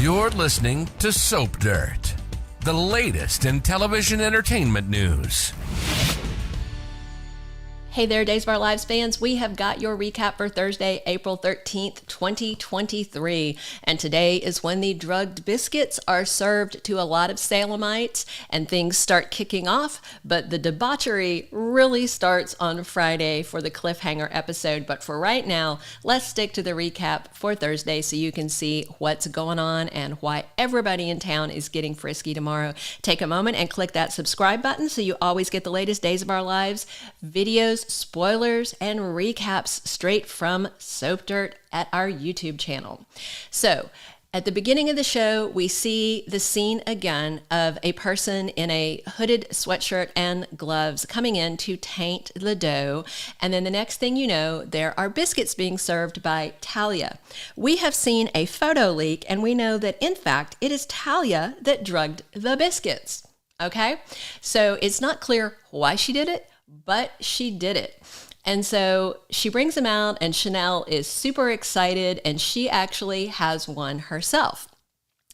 You're listening to Soap Dirt, the latest in television entertainment news. Hey there, Days of Our Lives fans. We have got your recap for Thursday, April 13th, 2023. And today is when the drugged biscuits are served to a lot of Salemites and things start kicking off. But the debauchery really starts on Friday for the cliffhanger episode. But for right now, let's stick to the recap for Thursday so you can see what's going on and why everybody in town is getting frisky tomorrow. Take a moment and click that subscribe button so you always get the latest Days of Our Lives videos, spoilers, and recaps straight from Soap Dirt at our YouTube channel. So, at the beginning of the show, we see the scene again of a person in a hooded sweatshirt and gloves coming in to taint the dough. And then the next thing you know, there are biscuits being served by Talia. We have seen a photo leak, and we know that, in fact, it is Talia that drugged the biscuits. Okay? So, it's not clear why she did it, but she did it. And so she brings them out, and Chanel is super excited, and she actually has one herself.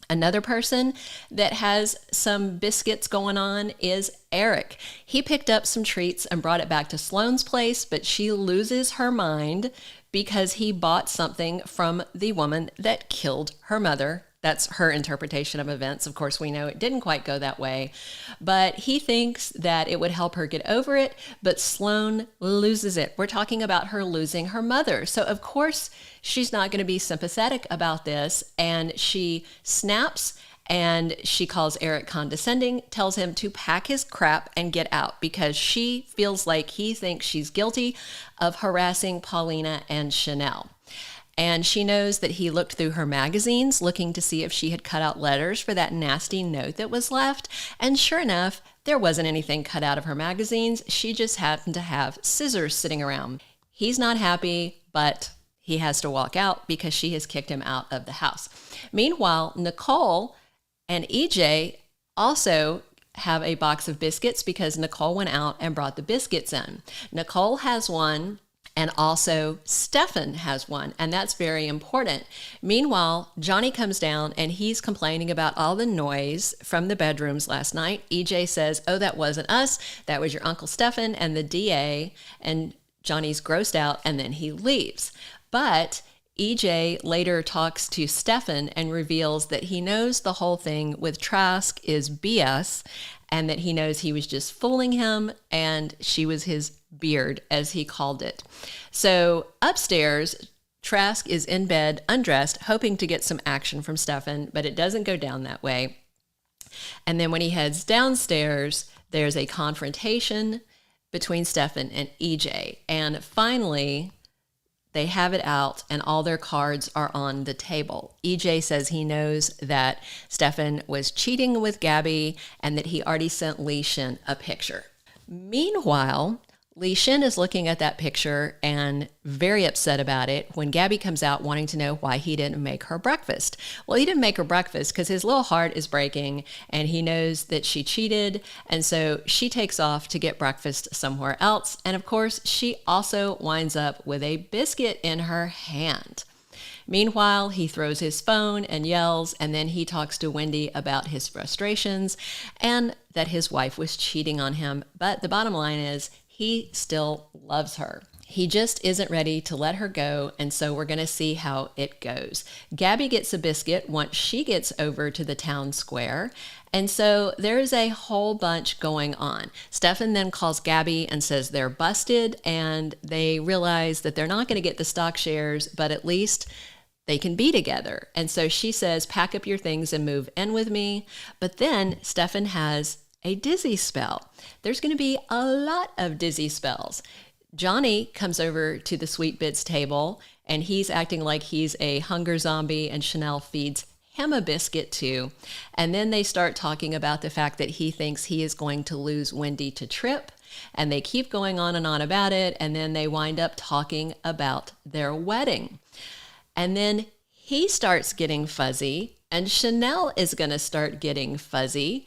Another person that has some biscuits going on is Eric. He picked up some treats and brought it back to Sloane's place, but she loses her mind because he bought something from the woman that killed her mother. That's her interpretation of events. Of course, we know it didn't quite go that way, but he thinks that it would help her get over it, but Sloane loses it. We're talking about her losing her mother. So of course, she's not going to be sympathetic about this, and she snaps and she calls Eric condescending, tells him to pack his crap and get out because she feels like he thinks she's guilty of harassing Paulina and Chanel. And she knows that he looked through her magazines looking to see if she had cut out letters for that nasty note that was left. And sure enough, there wasn't anything cut out of her magazines. She just happened to have scissors sitting around. He's not happy, but he has to walk out because she has kicked him out of the house. Meanwhile, Nicole and EJ also have a box of biscuits because Nicole went out and brought the biscuits in. Nicole has one, and also Stefan has one, and that's very important. Meanwhile, Johnny comes down and he's complaining about all the noise from the bedrooms last night. EJ says, "Oh, that wasn't us. That was your Uncle Stefan and the DA." And Johnny's grossed out, and then he leaves. But EJ later talks to Stefan and reveals that he knows the whole thing with Trask is BS, and that he knows he was just fooling him, and she was his beard, as he called it. So upstairs, Trask is in bed, undressed, hoping to get some action from Stefan, but it doesn't go down that way. And then when he heads downstairs, there's a confrontation between Stefan and EJ. And finally, they have it out and all their cards are on the table. EJ says he knows that Stefan was cheating with Gabby and that he already sent Li Shin a picture. Meanwhile, Li Shin is looking at that picture and very upset about it when Gabby comes out wanting to know why he didn't make her breakfast. Well, he didn't make her breakfast because his little heart is breaking and he knows that she cheated. And so she takes off to get breakfast somewhere else. And of course, she also winds up with a biscuit in her hand. Meanwhile, he throws his phone and yells, and then he talks to Wendy about his frustrations and that his wife was cheating on him. But the bottom line is, he still loves her. He just isn't ready to let her go, and so we're going to see how it goes. Gabby gets a biscuit once she gets over to the town square, and so there's a whole bunch going on. Stefan then calls Gabby and says they're busted, and they realize that they're not going to get the stock shares, but at least they can be together. And so she says, "Pack up your things and move in with me." But then Stefan has a dizzy spell. There's going to be a lot of dizzy spells. Johnny comes over to the Sweet Bits table and he's acting like he's a hunger zombie, and Chanel feeds him a biscuit too. And then they start talking about the fact that he thinks he is going to lose Wendy to Trip, and they keep going on and on about it, and then they wind up talking about their wedding. And then he starts getting fuzzy, and Chanel is going to start getting fuzzy.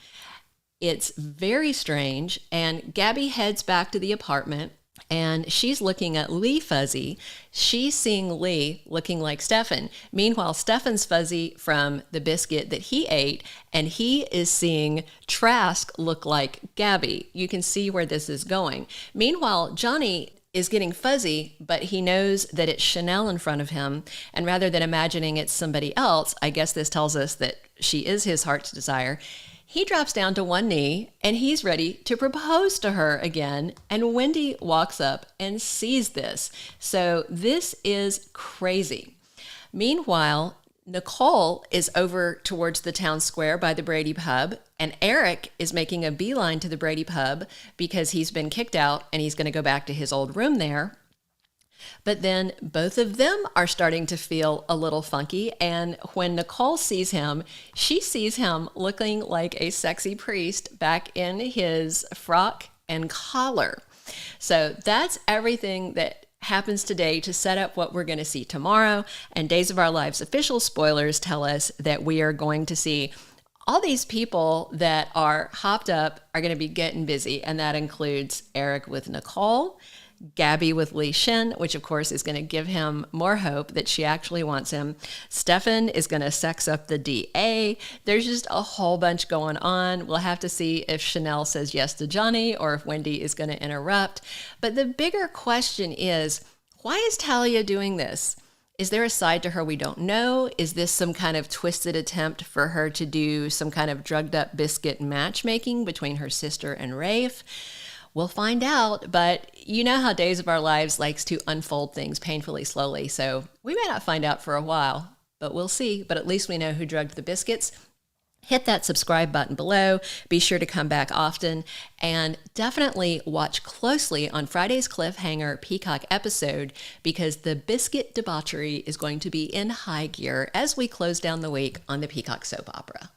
It's very strange, and Gabby heads back to the apartment, And she's looking at Lee Fuzzy. She's seeing Lee looking like Stefan. Meanwhile, Stefan's fuzzy from the biscuit that he ate, and he is seeing Trask look like Gabby. You can see where this is going. Meanwhile, Johnny is getting fuzzy, but he knows that it's Chanel in front of him. And rather than imagining it's somebody else, I guess this tells us that she is his heart's desire. He drops down to one knee and he's ready to propose to her again. And Wendy walks up and sees this. So this is crazy. Meanwhile, Nicole is over towards the town square by the Brady pub, and Eric is making a beeline to the Brady pub because he's been kicked out and he's going to go back to his old room there. But then both of them are starting to feel a little funky. And when Nicole sees him, she sees him looking like a sexy priest back in his frock and collar. So that's everything that happens today to set up what we're going to see tomorrow. And Days of Our Lives official spoilers tell us that we are going to see all these people that are hopped up are going to be getting busy. And that includes Eric with Nicole, Gabby with Lee Shin, which of course is going to give him more hope that she actually wants him. Stefan is going to sex up the DA. There's just a whole bunch going on. We'll have to see if Chanel says yes to Johnny or if Wendy is going to interrupt. But the bigger question is, why is Talia doing this? Is there a side to her we don't know? Is this some kind of twisted attempt for her to do some kind of drugged up biscuit matchmaking between her sister and Rafe? We'll find out, but you know how Days of Our Lives likes to unfold things painfully slowly, so we may not find out for a while, but we'll see. But at least we know who drugged the biscuits. Hit that subscribe button below. Be sure to come back often, and definitely watch closely on Friday's cliffhanger Peacock episode, because the biscuit debauchery is going to be in high gear as we close down the week on the Peacock soap opera.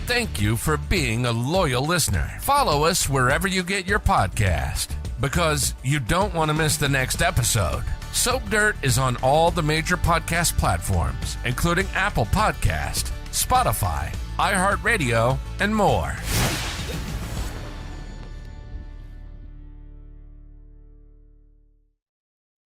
Thank you for being a loyal listener. Follow us wherever you get your podcast, because you don't want to miss the next episode. Soap Dirt is on all the major podcast platforms, including Apple Podcast, Spotify, iHeartRadio, and more.